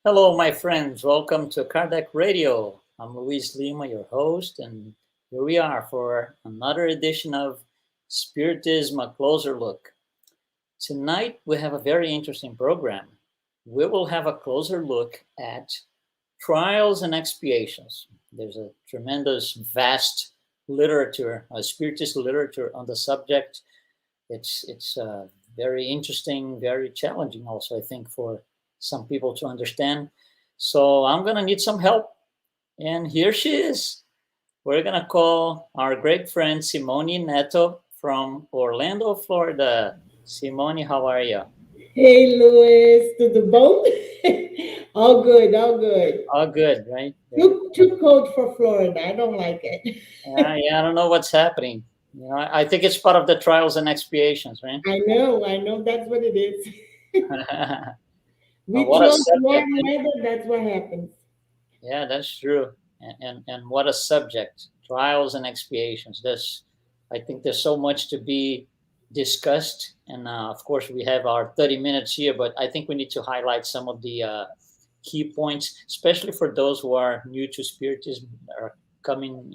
Hello, my friends. Welcome to Kardec Radio. I'm Luiz Lima, your host, and here we are for another edition of Spiritism, a closer look. Tonight, we have a very interesting program. We will have a closer look at trials and expiations. There's a tremendous, vast literature, Spiritist literature on the subject. It's very interesting, very challenging, also, I think, for some people to understand. So I'm gonna need some help, and here she is. We're gonna call our great friend Simone Neto from Orlando, Florida. Simone, how are you? Hey, Louis, to the boat. All good, all good. All good, right? Very Too cold for Florida. I don't like it. yeah, I don't know what's happening. I think it's part of the trials and expiations, right? I know that's what it is. We What a chose subject, warm eh? weather, that's what happens. Yeah, that's true. And what a subject. Trials and expiations. I think there's so much to be discussed. And of course, we have our 30 minutes here, but I think we need to highlight some of the key points, especially for those who are new to Spiritism or coming,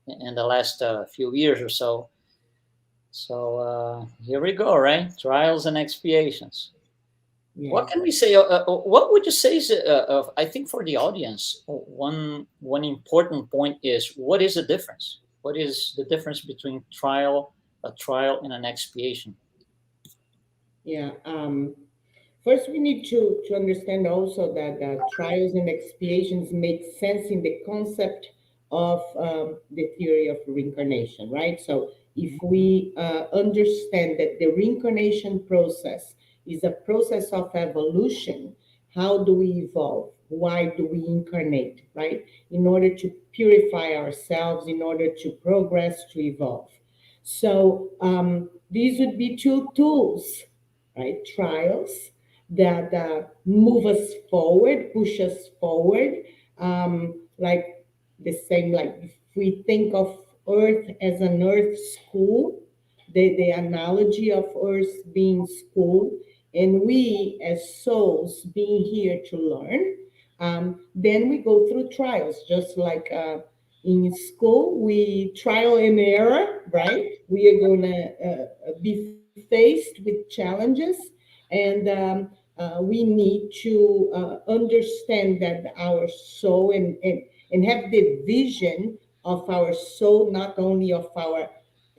in the last few years or so. So here we go, right? Trials and expiations. What Yes. can we say? What would you say is? I think for the audience, one important point is what is the difference? What is the difference between a trial, and an expiation? Yeah. First, we need to understand also that trials and expiations make sense in the concept of the theory of reincarnation, right? So, if we understand that the reincarnation process is a process of evolution, how do we evolve? Why do we incarnate, right? In order to purify ourselves, in order to progress, to evolve. So, these would be two tools, right? Trials that move us forward, push us forward. Like the same, like if we think of Earth as an Earth school, the analogy of Earth being school, and we as souls being here to learn, then we go through trials, just like in school, we trial and error, right? We are going to be faced with challenges, and we need to understand that our soul and have the vision of our soul, not only of our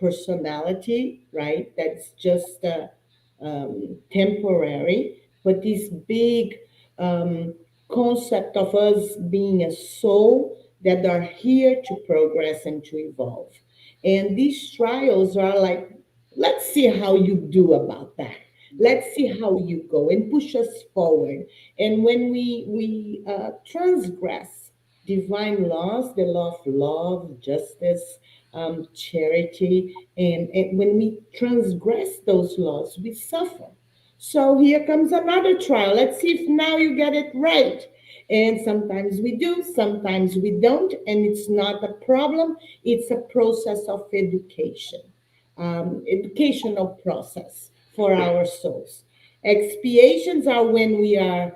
personality, right? That's just temporary, but this big um, concept of us being a soul that are here to progress and to evolve. And these trials are like, let's see how you do about that. Let's see how you go and push us forward. And when we transgress divine laws, the law of love, justice, charity, and when we transgress those laws, we suffer. So here comes another trial. Let's see if now you get it right. And sometimes we do, sometimes we don't, and it's not a problem. It's a process of education, educational process for our souls. Expiations are when we are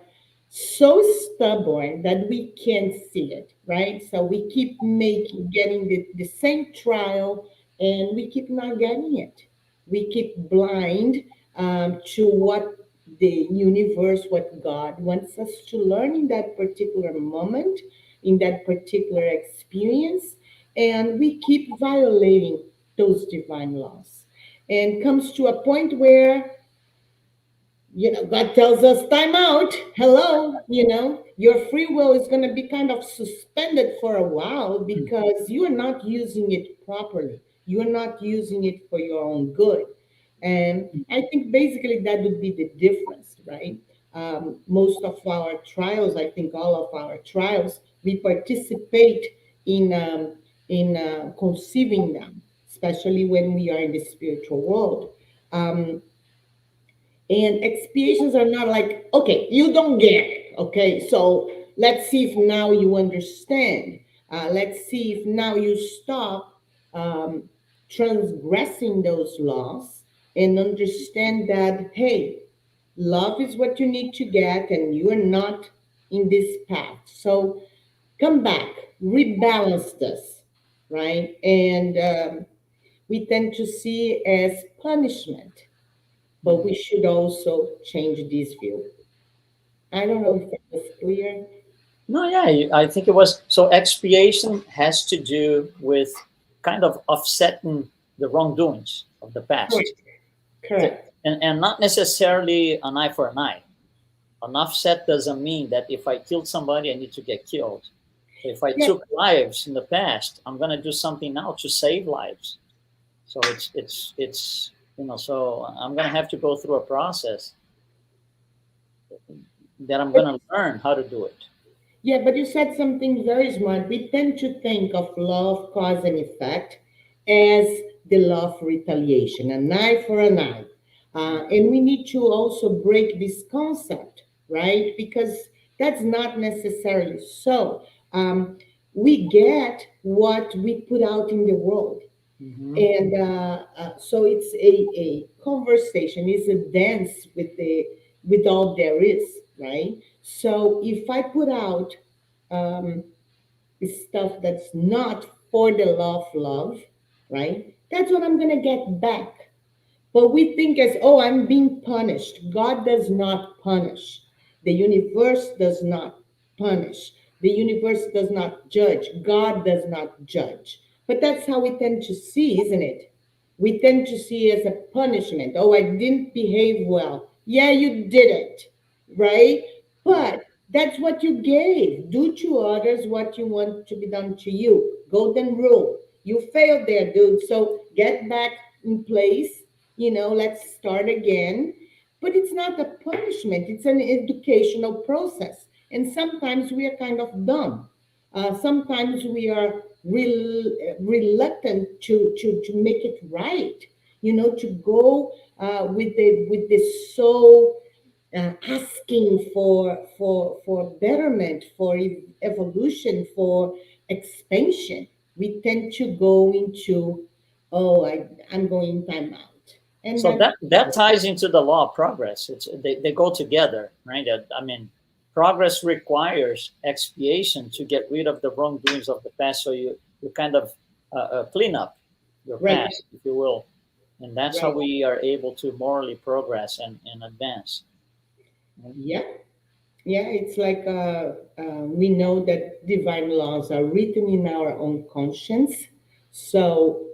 so stubborn that we can't see it, right? So we keep making getting the same trial and we keep not getting it. We keep blind to what the universe, what God wants us to learn in that particular moment, in that particular experience, and we keep violating those divine laws. And comes to a point where God tells us time out. Hello, your free will is going to be kind of suspended for a while because you are not using it properly. You are not using it for your own good. And I think basically that would be the difference, right? Most of our trials, I think all of our trials, we participate in conceiving them, especially when we are in the spiritual world. Um, and expiations are not like, okay, you don't get it. Okay, so let's see if now you understand. Let's see if now you stop um, transgressing those laws and understand that, hey, love is what you need to get, and you are not in this path. So come back, rebalance this, right? And we tend to see as punishment, but we Mhm. should also change this view. I don't know if that was clear. No, yeah, I think it was. So expiation has to do with kind of offsetting the wrongdoings of the past, Correct. Correct. and not necessarily an eye for an eye. An offset doesn't mean that if I killed somebody, I need to get killed. So if I Yeah, took lives in the past, I'm going to do something now to save lives. So it's so I'm going to have to go through a process that I'm going to learn how to do it. yeah, but you said something very smart. We tend to think of law of cause and effect as the law of retaliation, an eye for an eye. And we need to also break this concept, right? Because that's not necessarily so. We get what we put out in the world. Mm-hmm. And so it's a conversation, it's a dance with all there is, right? So if I put out um, stuff that's not for the law of love, right, that's what I'm going to get back. But we think as, oh, I'm being punished. God does not punish. The universe does not punish. The universe does not judge. God does not judge. But that's how we tend to see, isn't it? We tend to see as a punishment. Oh, I didn't behave well. Yeah, you did it, right? Right. But that's what you gave. Do to others what you want to be done to you. Golden rule. You failed there, dude. So get back in place, let's start again. But it's not a punishment, it's an educational process. And sometimes we are kind of dumb. Sometimes we are reluctant to make it right, to go with the soul asking for betterment, for evolution, for expansion. We tend to go into, oh, I'm going time out, and So that's that ties into the law of progress. They go together, right? I mean, progress requires expiation to get rid of the wrongdoings of the past. So you kind of clean up your right, past, if you will, and that's how right. we are able to morally progress and advance. Yeah, yeah. It's like we know that divine laws are written in our own conscience, so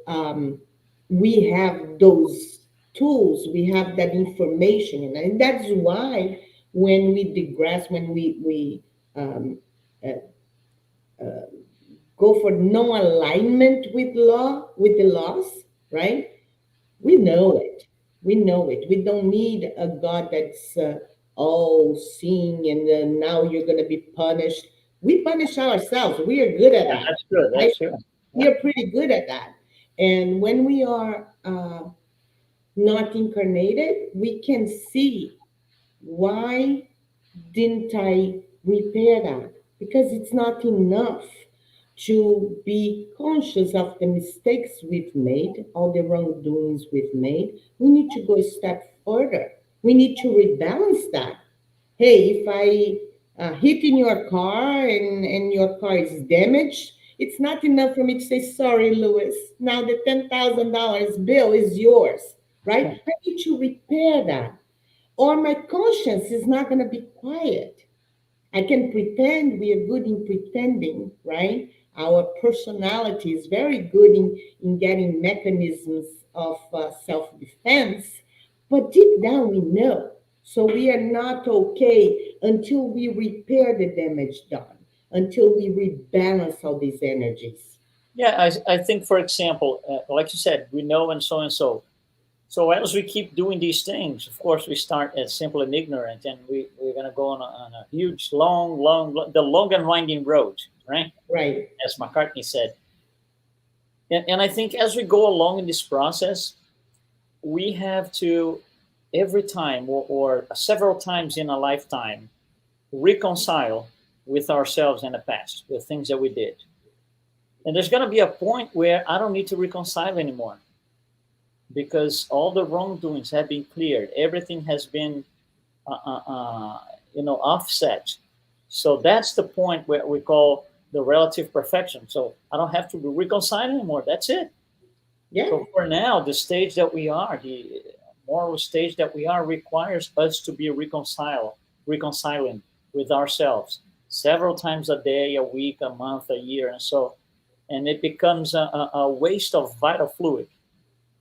we have those tools, we have that information, and that's why when we digress, when we um, uh, go for no alignment with the laws, right? We know it. We know it. We don't need a God that's all seeing and now you're going to be punished. We punish ourselves. We are good at Yeah, that, that's true. right? That's true. We Yeah. are pretty good at that. And when we are not incarnated, we can see why didn't I repair that? Because it's not enough to be conscious of the mistakes we've made, all the wrongdoings we've made. We need to go a step further. We need to rebalance that. Hey, if I hit in your car and your car is damaged, it's not enough for me to say, sorry, Louis. Now the $10,000 bill is yours, right? I need to repair that, or my conscience is not going to be quiet. I can pretend, we are good in pretending, right? Our personality is very good in getting mechanisms of self defense, but deep down we know. So we are not okay until we repair the damage done, until we rebalance all these energies. Yeah, I think, for example, like you said, we know and so and so. So as we keep doing these things, of course, we start as simple and ignorant, and we're going to go on a huge, the long and winding road, right? Right, As McCartney said. And I think as we go along in this process, we have to, every time or several times in a lifetime, reconcile with ourselves in the past, with things that we did. And there's going to be a point where I don't need to reconcile anymore because all the wrongdoings have been cleared. Everything has been, uh, uh, uh, offset. So that's the point where we call the relative perfection. So I don't have to be reconciled anymore. That's it. Yeah. So for now, the stage that we are, the moral stage that we are, requires us to be reconciling with ourselves several times a day, a week, a month, a year, and so, and it becomes a waste of vital fluid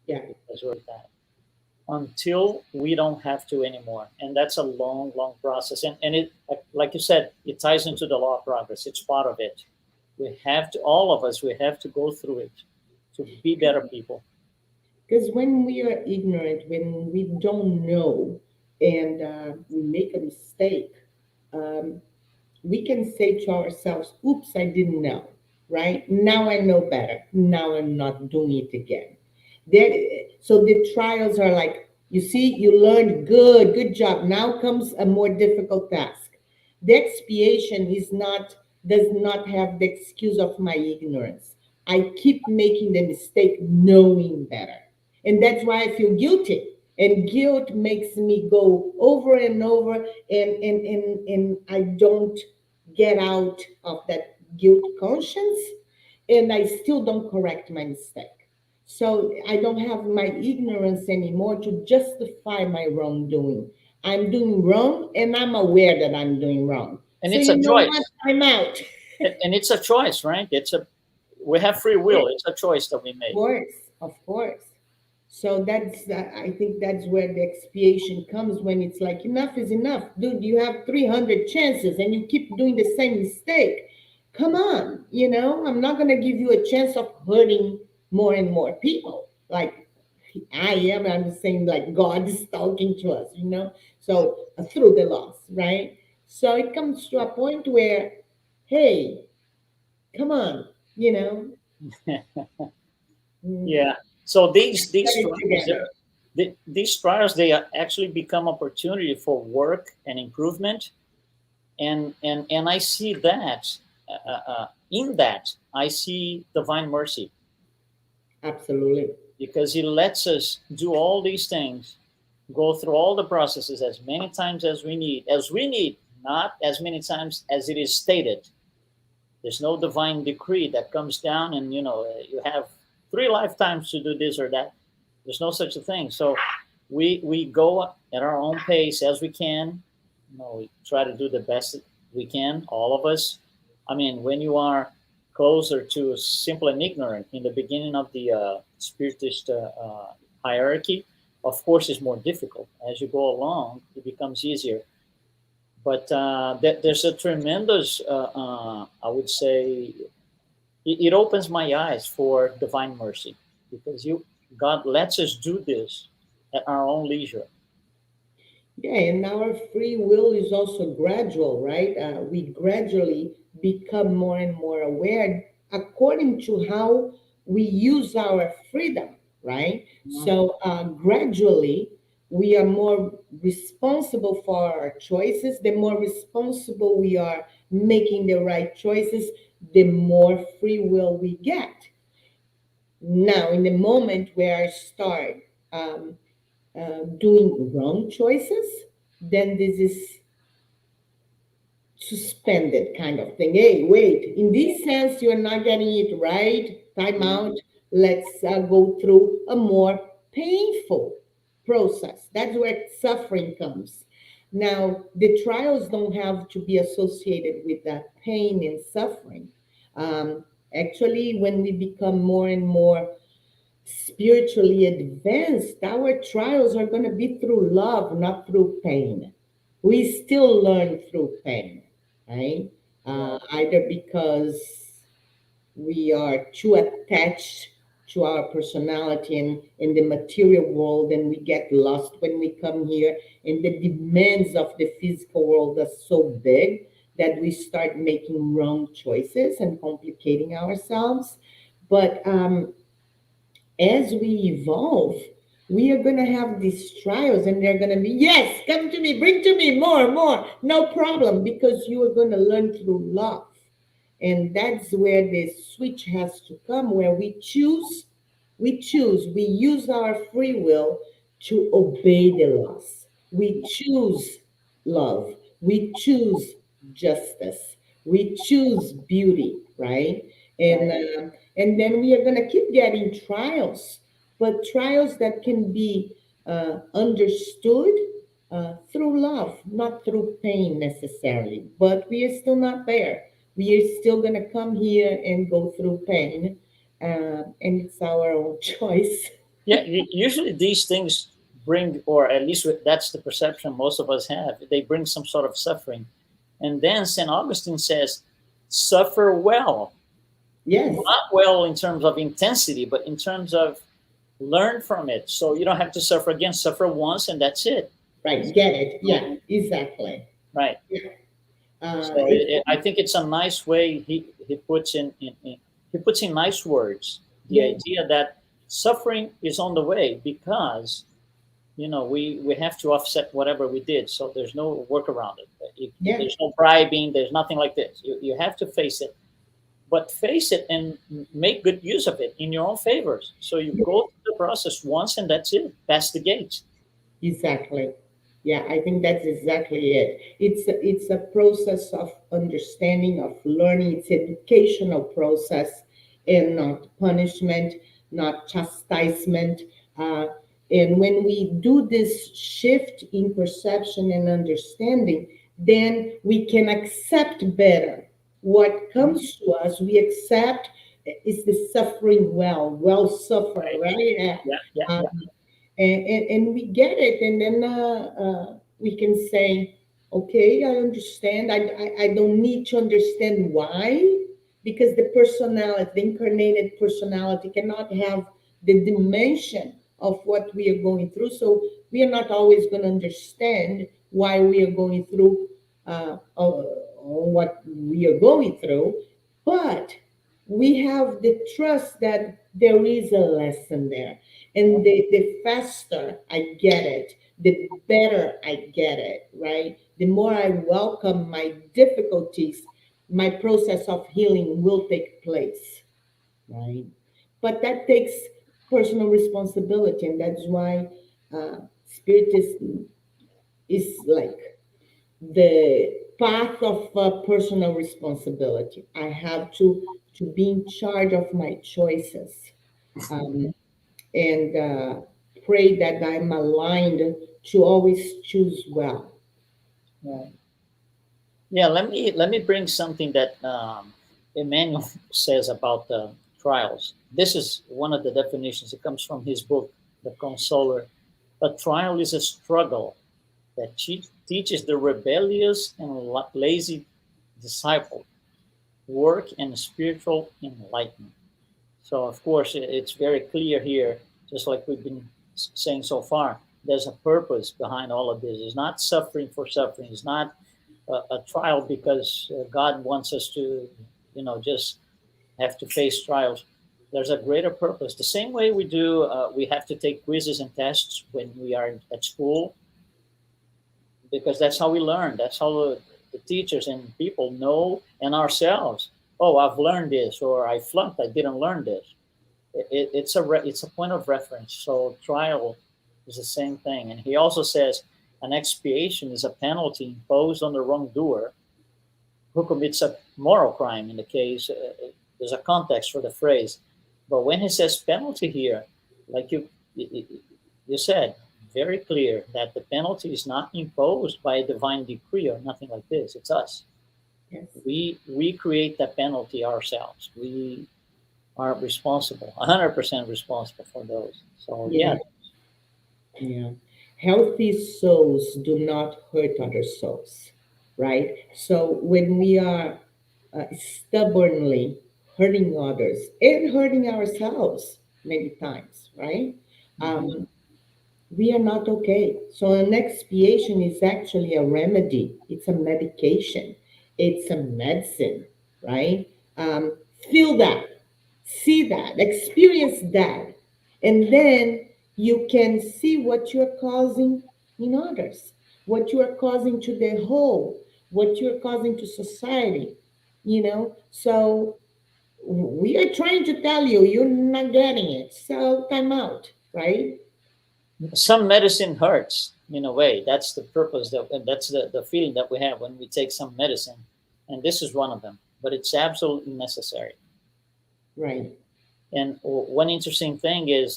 Yeah. because we're that until we don't have to anymore, and that's a long, long process. And it, like you said, it ties into the law of progress. It's part of it. We have to, all of us, we have to go through it to be better people. Because when we are ignorant, when we don't know, and we make a mistake, um, we can say to ourselves, oops, I didn't know, right? Now I know better. Now I'm not doing it again. There, so the trials are like, you see, you learned, good job. Now comes a more difficult task. The expiation does not have the excuse of my ignorance. I keep making the mistake knowing better. And that's why I feel guilty. And guilt makes me go over and over, and I don't get out of that guilt conscience, and I still don't correct my mistake. So I don't have my ignorance anymore to justify my wrongdoing. I'm doing wrong and I'm aware that I'm doing wrong. And So it's you a know what? choice. I'm out. And it's a choice, right? It's a, we have free will. It's a choice that we make. Course, of course. So that's I think that's where the expiation comes, when it's like enough is enough, dude. You have 300 chances and you keep doing the same mistake. Come on, I'm not gonna give you a chance of hurting more and more people. Like I'm saying, like God is talking to us. So through the loss, right? So it comes to a point where, hey, come on, you know, mm, Yeah. So get these it trials, together. these trials, they actually become opportunity for work and improvement, and I see that in that I see divine mercy Absolutely. because He lets us do all these things, go through all the processes as many times as we need, not as many times as it is stated. There's no divine decree that comes down and you have 3 lifetimes to do this or that. There's no such a thing. So we go at our own pace as we can. We try to do the best we can, all of us. I mean, when you are closer to simple and ignorant in the beginning of the spiritist hierarchy, of course, it's more difficult. As you go along, it becomes easier, but there's a tremendous, I would say, it opens my eyes for divine mercy because God lets us do this at our own leisure. Yeah, and our free will is also gradual, right? We gradually become more and more aware according to how we use our freedom, right? Mhm. So gradually, we are more responsible for our choices. The more responsible we are making the right choices, the more free will we get. Now, in the moment where I start doing wrong choices, then this is suspended kind of thing. Hey, wait, in this sense, you're not getting it right. Time out. Let's go through a more painful process. That's where suffering comes. Now, the trials don't have to be associated with that pain and suffering. Um, Actually, when we become more and more spiritually advanced, our trials are going to be through love, not through pain. We still learn through pain, right? Right. Either because we are too attached to our personality and in the material world, and we get lost when we come here, and the demands of the physical world are so big that we start making wrong choices and complicating ourselves. But as we evolve, we are going to have these trials, and they're going to be, yes, come to me, bring to me more, more, no problem, because you are going to learn through love. And that's where the switch has to come, where we use our free will to obey the laws. We choose love. We choose justice. We choose beauty, right? And Right. and then we are going to keep getting trials, but trials that can be understood through love, not through pain necessarily. But we are still not there. We are still going to come here and go through pain, and it's our own choice. Yeah, usually these things bring, or at least that's the perception most of us have, they bring some sort of suffering. And then St. Augustine says, suffer well. Yes, Not well in terms of intensity, but in terms of learn from it. So you don't have to suffer again, suffer once and that's it. right. Get it? Yeah, exactly. Right. Yeah. So It's I think it's a nice way he puts he puts in nice words the yeah, idea that suffering is on the way because we have to offset whatever we did. So there's no work around it. yeah. There's no bribing. There's nothing like this. You have to face it, but face it and make good use of it in your own favors. So you go through the process once and that's it. Pass the gate. Exactly. Yeah, I think that's exactly it. It's a process of understanding, of learning. It's educational process and not punishment, not chastisement. Uh, and when we do this shift in perception and understanding, then we can accept better what comes to us. We accept is the suffering well suffer, Right. right? Yeah. Yeah. Uh, Yeah. and we get it, and then we can say, okay, I understand. I don't need to understand why, because the personality, the incarnated personality, cannot have the dimension of what we are going through. So we are not always going to understand why we are going through what we are going through, but we have the trust that there is a lesson there. And the faster I get it, the better I get it, right? The more I welcome my difficulties, my process of healing will take place, right? But that takes personal responsibility, and that's why Spiritism is like the path of personal responsibility. I have to be in charge of my choices, and pray that I'm aligned to always choose well. Right. Yeah, let me bring something that Emmanuel says about trials. This is one of the definitions. It comes from his book, The Consoler. A trial is a struggle that teaches the rebellious and lazy disciple work and spiritual enlightenment. So, of course, it's very clear here, just like we've been saying so far. There's a purpose behind all of this. It's not suffering for suffering. It's not a trial because God wants us to, just have to face trials. There's a greater purpose. The same way we do, we have to take quizzes and tests when we are at school because that's how we learn. That's how the teachers and people know and ourselves. Oh, I've learned this, or I flunked. I didn't learn this. It's a point of reference. So trial is the same thing. And he also says an expiation is a penalty imposed on the wrongdoer who commits a moral crime. In the case, there's a context for the phrase, but when he says penalty here, like you said, very clear that the penalty is not imposed by a divine decree or nothing like this. It's us. Yes. We create the penalty ourselves. We are responsible, 100% responsible for those. So yeah. Yeah. Yeah. Healthy souls do not hurt other souls, right? So when we are stubbornly hurting others and hurting ourselves many times, right? Mhm. We are not okay. So an expiation is actually a remedy. It's a medication. It's a medicine, right? Feel that, see that, experience that, and then you can see what you're causing in others, what you are causing to the whole, what you're causing to society. So we are trying to tell you you're not getting it. So time out, right? Some medicine hurts. in a way. That's the purpose that, and that's the feeling that we have when we take some medicine. And this is one of them, but it's absolutely necessary. Right. And one interesting thing is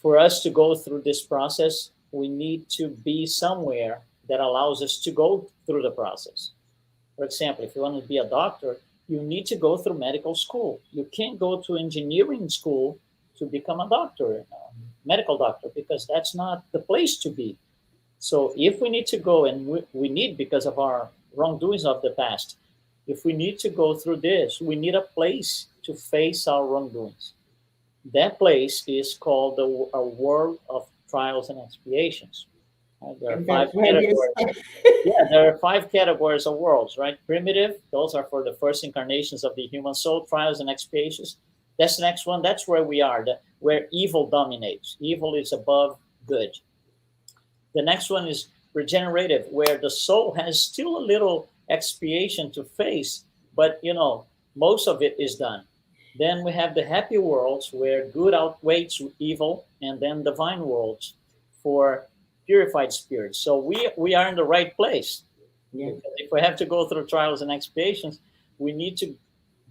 for us to go through this process, we need to be somewhere that allows us to go through the process. For example, if you want to be a doctor, you need to go through medical school. You can't go to engineering school to become a doctor, medical doctor, because that's not the place to be. So if we need to go, and we need because of our wrongdoings of the past, if we need to go through this, we need a place to face our wrongdoings. That place is called a world of trials and expiations. There are And five that's where we categories. start. Yeah, there are five categories of worlds, right? Primitive, those are for the first incarnations of the human soul, trials and expiations. That's the next one. That's where we are, where evil dominates. Evil is above good. The next one is regenerative, where the soul has still a little expiation to face, but most of it is done. Then we have the happy worlds, where good outweighs evil, and then divine worlds for purified spirits. So we are in the right place. Yeah. Because if we have to go through trials and expiations, we need to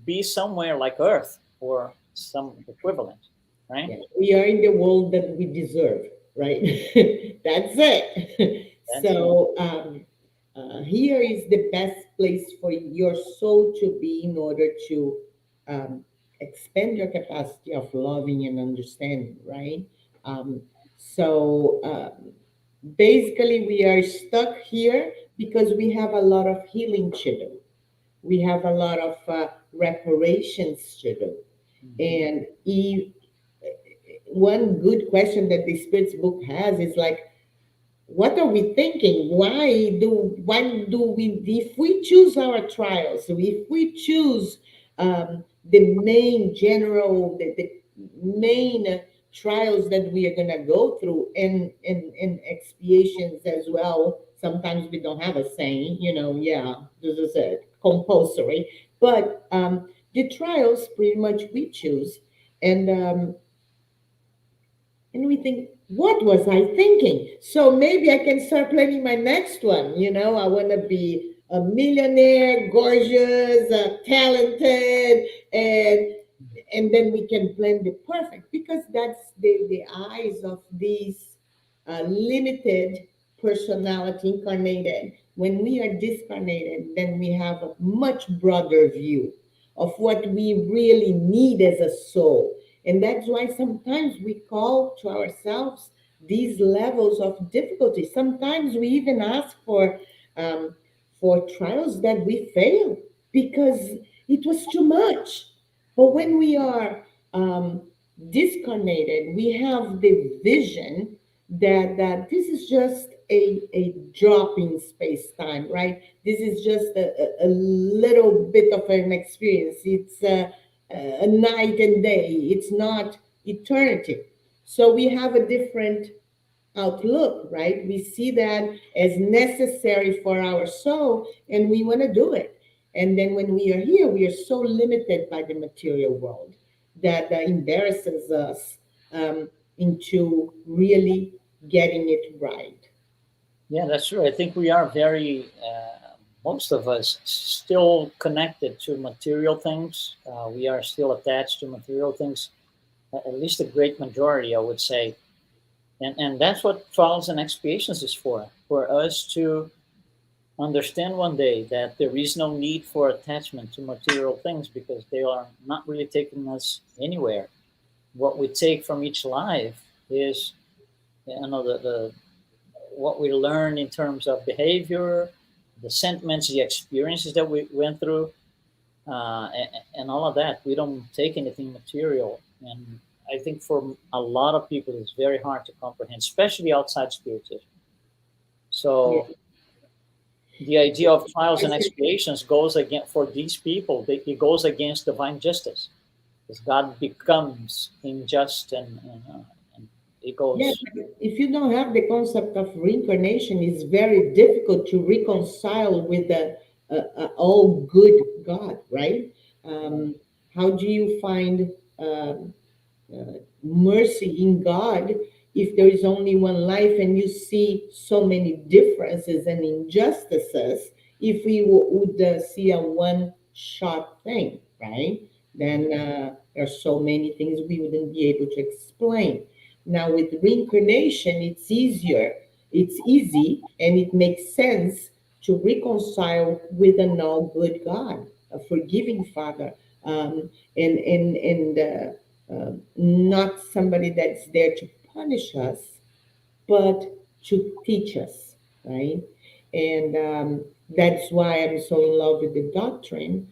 be somewhere like Earth or some equivalent, right? Yeah, we are in the world that we deserve, right? That's it. That's it. So here is the best place for your soul to be in order to um, expand your capacity of loving and understanding, right? Um, so basically, we are stuck here because we have a lot of healing to do. We have a lot of reparations to do. Mhm. And one good question that the spirits book has is like, what are we thinking? Why do we, if we choose our trials, if we choose the main general, the main trials that we are going to go through, and expiations as well, sometimes we don't have a saying, yeah, this is it, compulsory, but the trials pretty much we choose. And we think, what was I thinking? So maybe I can start planning my next one. I want to be a millionaire, gorgeous, talented, and then we can plan the perfect, because that's the eyes of these limited personality incarnated. When we are discarnated, then we have a much broader view of what we really need as a soul. And that's why sometimes we call to ourselves these levels of difficulty. Sometimes we even ask um, for trials that we fail because it was too much. But when we are discarnated, we have the vision that this is just a drop in space time, right? This is just a little bit of an experience. It's a night and day, it's not eternity. So we have a different outlook, right? We see that as necessary for our soul and we want to do it. And then when we are here, we are so limited by the material world that embarrasses us into really getting it right. Yeah, that's true. I think we are very, most of us, still connected to material things. We are still attached to material things, at least a great majority, I would say. And that's what trials and expiations is for us to understand one day that there is no need for attachment to material things because they are not really taking us anywhere. What we take from each life is, the what we learn in terms of behavior, the sentiments, the experiences that we went through, and all of that. We don't take anything material. And I think for a lot of people, it's very hard to comprehend, especially outside spiritism. Yeah. So the idea of trials and expiations goes against, for these people, it goes against divine justice because God becomes unjust and it Yeah, goes. but if you don't have the concept of reincarnation, it's very difficult to reconcile with the all good God, right? How do you find mercy in God if there is only one life and you see so many differences and injustices, if we would see a one shot thing, right? Then there are so many things we wouldn't be able to explain. Now, with reincarnation, it's easier, it's easy, and it makes sense to reconcile with an all good God, a forgiving Father, and not somebody that's there to punish us, but to teach us, right? And that's why I'm so in love with the doctrine,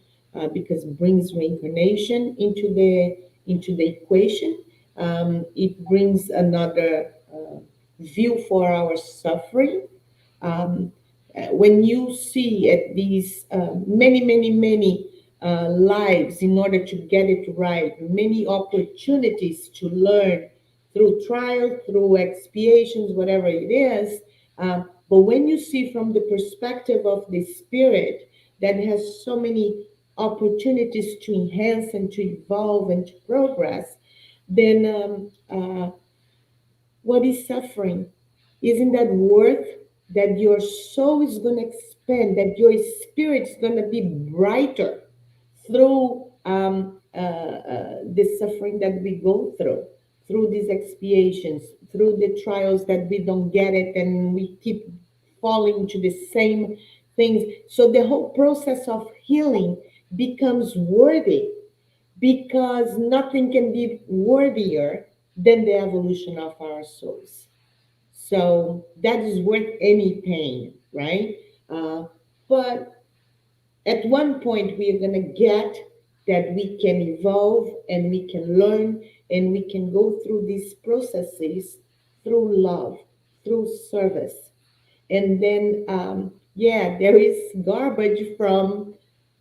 because it brings reincarnation into the equation. It brings another view for our suffering. um, when you see at these many lives in order to get it right, many opportunities to learn through trial, through expiations, whatever it is. But when you see from the perspective of the spirit that has so many opportunities to enhance and to evolve and to progress, then what is suffering? Isn't that worth that your soul is going to expand, that your spirit is going to be brighter through the suffering that we go through these expiations, through the trials that we don't get it and we keep falling to the same things. So the whole process of healing becomes worthy because nothing can be worthier than the evolution of our souls. So that is worth any pain, right? Uh, but at one point, we are going to get that we can evolve and we can learn and we can go through these processes through love, through service. And then, yeah, there is garbage from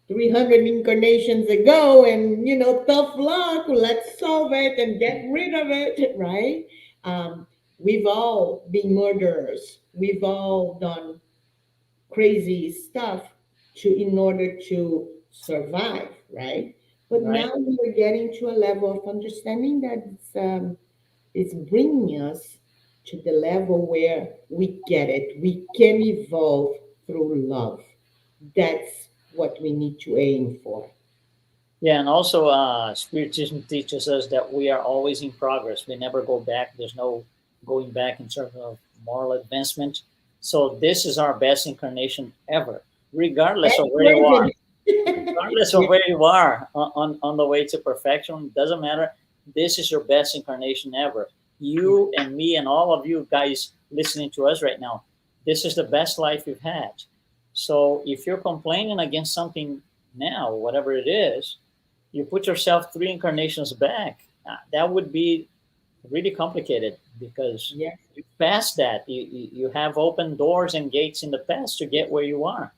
300 incarnations ago, and tough luck, let's solve it and get rid of it, right? We've all been murderers, we've all done crazy stuff in order to survive, right? But now Right? we're getting to a level of understanding that it's bringing us to the level where we get it. We can evolve through love. That's what we need to aim for. Yeah, and also Spiritism teaches us that we are always in progress. We never go back. There's no going back in terms of moral advancement. So this is our best incarnation ever, regardless of That's where you are. brilliant. Regardless of Yeah, where you are on the way to perfection, doesn't matter. This is your best incarnation ever. yeah, You and me and all of you guys listening to us right now, this is the best life you've had. So if you're complaining against something now, whatever it is, you put yourself three incarnations back. That would be really complicated because yeah, you passed that. You have open doors and gates in the past to get where you are.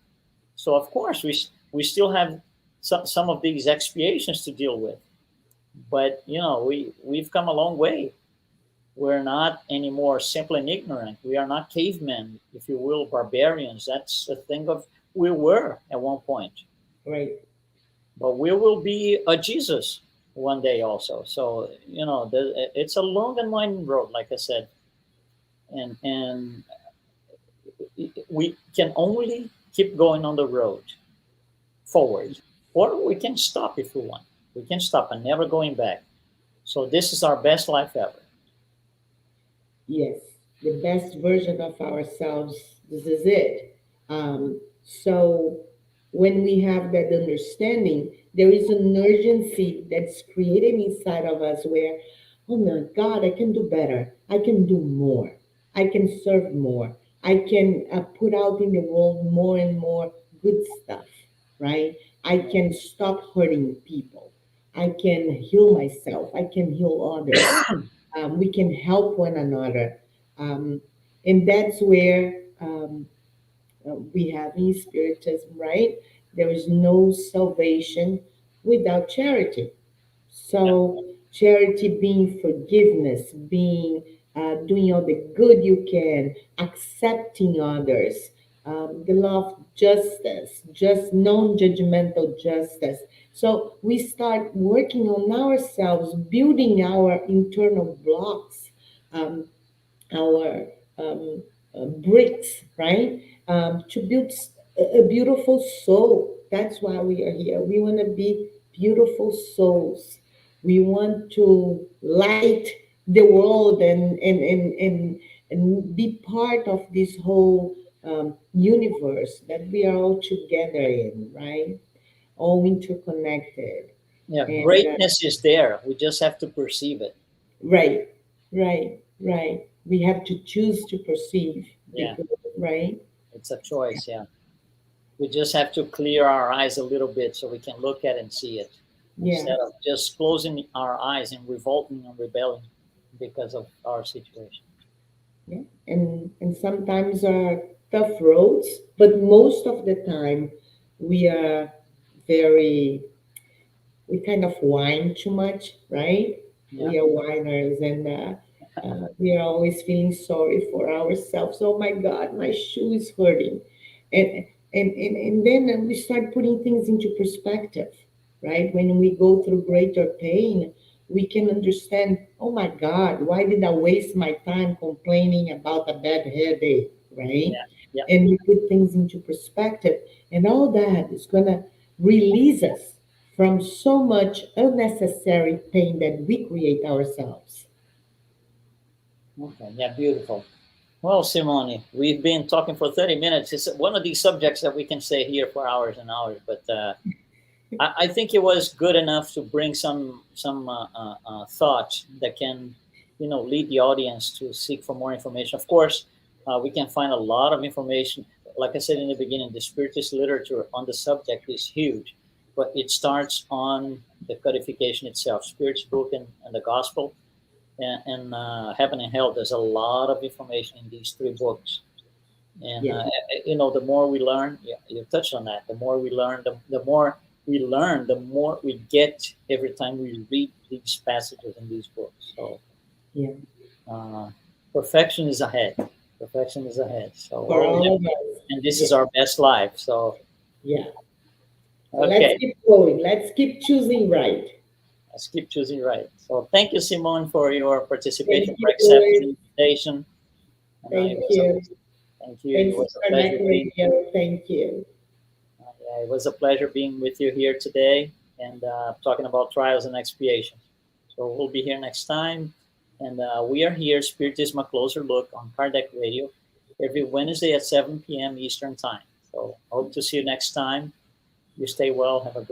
So of course we still have some of these expiations to deal with, but we've come a long way. We're not anymore simple and ignorant. We are not cavemen, if you will, barbarians. That's a thing of we were at one point, right. but we will be a Jesus one day also. So it's a long and winding road, like I said, and we can only keep going on the road forward, or we can stop if we want. We can stop and never going back. So this is our best life ever. Yes, the best version of ourselves. This is it. So when we have that understanding, there is an urgency that's created inside of us where, oh my God, I can do better. I can do more. I can serve more. I can put out in the world more and more good stuff, right? I can stop hurting people. I can heal myself. I can heal others. We can help one another. Um, and that's where we have in Spiritism, right? There is no salvation without charity. Yeah. So, charity being forgiveness, being doing all the good you can, accepting others, the law of justice, just non-judgmental justice. So we start working on ourselves, building our internal blocks, um, our bricks, right? To build a beautiful soul. That's why we are here. We want to be beautiful souls. We want to light the world and be part of this whole universe that we are all together in, right? All interconnected. Yeah, And greatness is there. We just have to perceive it. right, right. We have to choose to perceive the Yeah, good, right? it's a choice. Yeah, we just have to clear our eyes a little bit so we can look at and see it Yeah, instead of just closing our eyes and revolting and rebelling because of our situation. yeah. And sometimes are tough roads, but most of the time we are very we kind of whine too much, right? Yeah, We are whiners, and we are always feeling sorry for ourselves. Oh my God, my shoe is hurting, and and then we start putting things into perspective, right? When we go through greater pain, we can understand. Oh my God, why did I waste my time complaining about a bad headache, right? yeah, yeah. And we put things into perspective, and all that is gonna release us from so much unnecessary pain that we create ourselves. Okay, yeah, beautiful. Well, Simone, we've been talking for 30 minutes. It's one of these subjects that we can stay here for hours and hours, but I think it was good enough to bring some thought that can, lead the audience to seek for more information. Of course, we can find a lot of information. Like I said in the beginning, the spiritist literature on the subject is huge, but it starts on the codification itself, Spirit's book and the Gospel, and Heaven and Hell. There's a lot of information in these three books, and Yeah, the more we learn, yeah, you touched on that. The more we learn, the more we learn, the more we get every time we read these passages in these books. So yeah. uh, perfection is ahead. Perfection is ahead. So For oh yeah, all of us. and this is Yeah, our best life. So yeah. So let's okay, keep going. Let's keep choosing right. let's keep choosing right. So thank you, Simone, for your participation, Thank for you, accepting Louis. the invitation. And Thank it was a you. thank you. It Thanks to was a pleasure Connect being Radio. Thank you. Yeah, it was a pleasure being with you here today and talking about trials and expiations. So we'll be here next time. And we are here, Spiritism, a closer look on Kardec Radio every Wednesday at 7 p.m. Eastern Time. So hope to see you next time. You stay well. Have a great